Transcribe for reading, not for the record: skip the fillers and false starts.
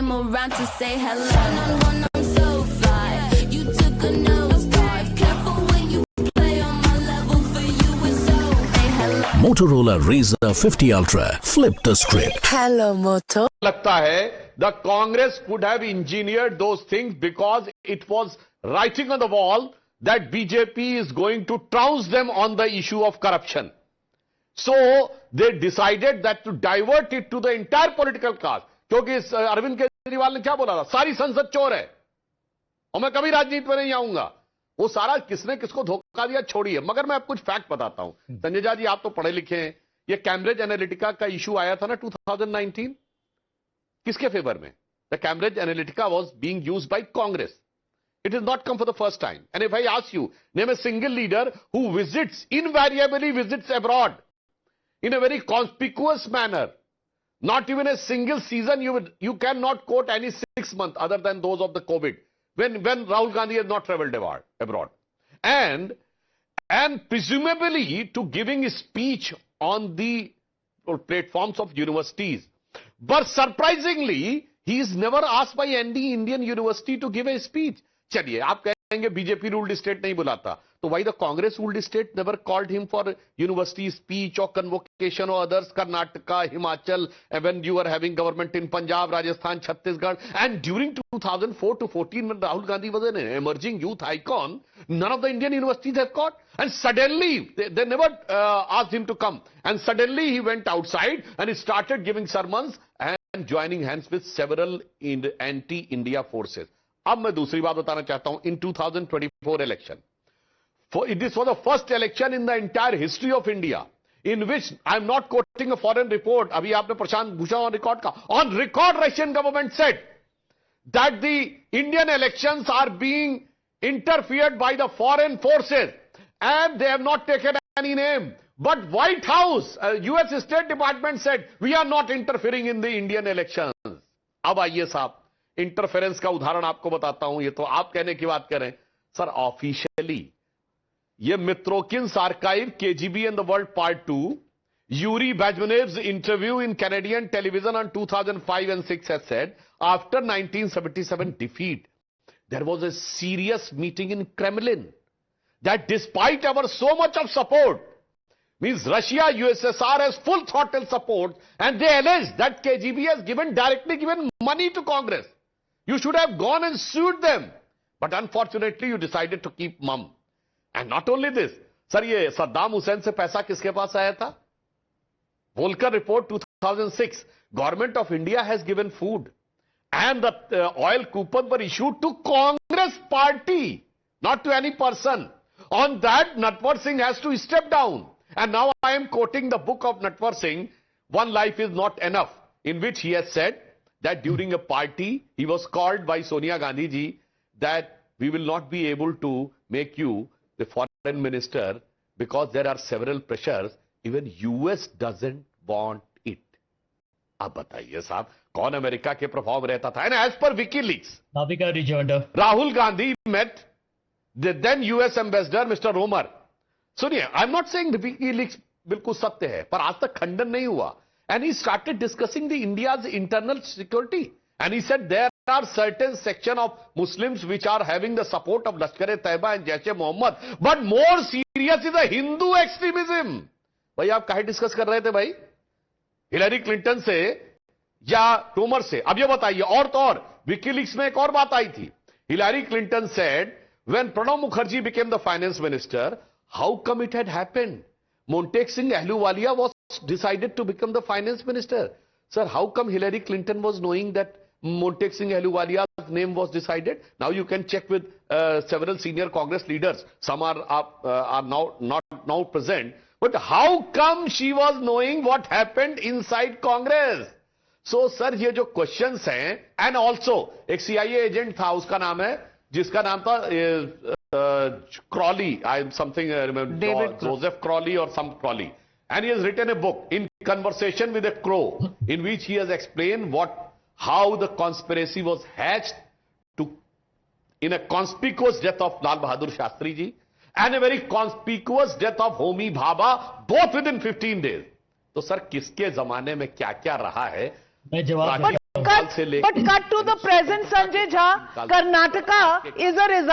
came around to say hello. One, I'm so fly. You took a nosedive. Careful when you play on my level. For you it's so. Hey, hello. Motorola Razr 50 Ultra. Flip the script. Hello, Moto. लगता है the Congress could have engineered those things because it was writing on the wall that BJP is going to trounce them on the issue of corruption. So they decided that to divert it to the entire political class. क्योंकि अरविंद केजरीवाल ने क्या बोला था, सारी संसद चोर है और मैं कभी राजनीति में नहीं आऊंगा. वो सारा किसने किसको धोखा दिया छोड़िए. मगर मैं आपको कुछ फैक्ट बताता हूं. संजय झा जी, आप तो पढ़े लिखे हैं. ये कैम्ब्रिज एनालिटिका का इशू आया था ना 2019, किसके फेवर में? The Cambridge Analytica was being used by Congress. It has not come for the first time. And if I ask you, name a single leader who invariably visits abroad in a very conspicuous manner. Not even a single season you cannot quote any 6 months other than those of the COVID, when Rahul Gandhi has not traveled abroad. And presumably to giving a speech on the platforms of universities. But surprisingly, he is never asked by any Indian university to give a speech. चलिए, आप कहेंगे BJP ruled state नहीं बुलाता, तो why the Congress ruled state never called him for university speech or convocation or others? Karnataka, Himachal, when you were having government in Punjab, Rajasthan, Chhattisgarh, and during 2004 to 14 when Rahul Gandhi was an emerging youth icon, none of the Indian universities have caught, and suddenly they never asked him to come, and suddenly he went outside and he started giving sermons and joining hands with several anti-India forces. अब मैं दूसरी बात बताना चाहता हूं. इन 2024 election, this was the first election in the entire history of India in which I am not quoting a foreign report. अभी आपने प्रशांत भूषण और रिकॉर्ड का, on record Russian government said that the Indian elections are being interfered by the foreign forces and they have not taken any name. But White House, US State Department said we are not interfering in the Indian elections. अब आइए साहब, interference का उदाहरण आपको बताता हूं. ये तो आप कहने की बात करें सर. ऑफिशियली ये मित्रोकिन्स archive, KGB and the World Part 2, Yuri Bezmenev's interview in Canadian television on 2005 and 6 has said, after 1977 defeat, there was a serious meeting in Kremlin that despite our so much of support, means Russia, USSR has full throttle support, and they allege that KGB has directly given money to Congress. You should have gone and sued them. But unfortunately, you decided to keep mum. And not only this, sir, ये सद्दाम हुसैन से पैसा किसके पास आया था? Volcker report 2006. Government of India has given food. And the oil coupons were issued to Congress party, not to any person. On that, Natwar Singh has to step down. And now I am quoting the book of Natwar Singh, One Life is Not Enough, in which he has said that during a party, he was called by Sonia Gandhi ji that we will not be able to make you the foreign minister because there are several pressures. Even US doesn't want it. अब बताइए साहब, कौन America के प्रभाव में रहता था? And as per WikiLeaks, Navika rejoined. Rahul Gandhi met the then US ambassador Mr. Romer. सुनिए, I am not saying WikiLeaks बिल्कुल सत्य है, पर आज तक खंडन नहीं हुआ. And he started discussing the India's internal security. And he said there are certain section of Muslims which are having the support of Lashkar-e-Taiba and Jaish-e-Mohammed. But more serious is the Hindu extremism. भाई आप काहे discuss कर रहे थे भाई? Hillary Clinton से या टोमर से? अब ये बताइए. और तो और WikiLeaks में एक और बात आई थी. Hillary Clinton said when Pranab Mukherjee became the finance minister, how come it had happened? Montek Singh Ahluwalia was decided to become the finance minister. Sir, how come Hillary Clinton was knowing that Montek Singh Ahluwalia's name was decided? Now you can check with several senior Congress leaders. Some are now not present. But how come she was knowing what happened inside Congress? So, sir, ये जो questions हैं, and also एक CIA agent था, उसका नाम है, जिसका नाम था Crawley, Joseph Crawley or some Crawley, and he has written a book, In Conversation with a Crow, in which he has explained how the conspiracy was hatched in a conspicuous death of Lal Bahadur Shastri ji and a very conspicuous death of Homi Bhabha, both within 15 days. तो sir किसके जमाने में क्या क्या रहा है? मैं जवाब कब से ले But cut to the present, Sanjay Jha, Karnataka is a result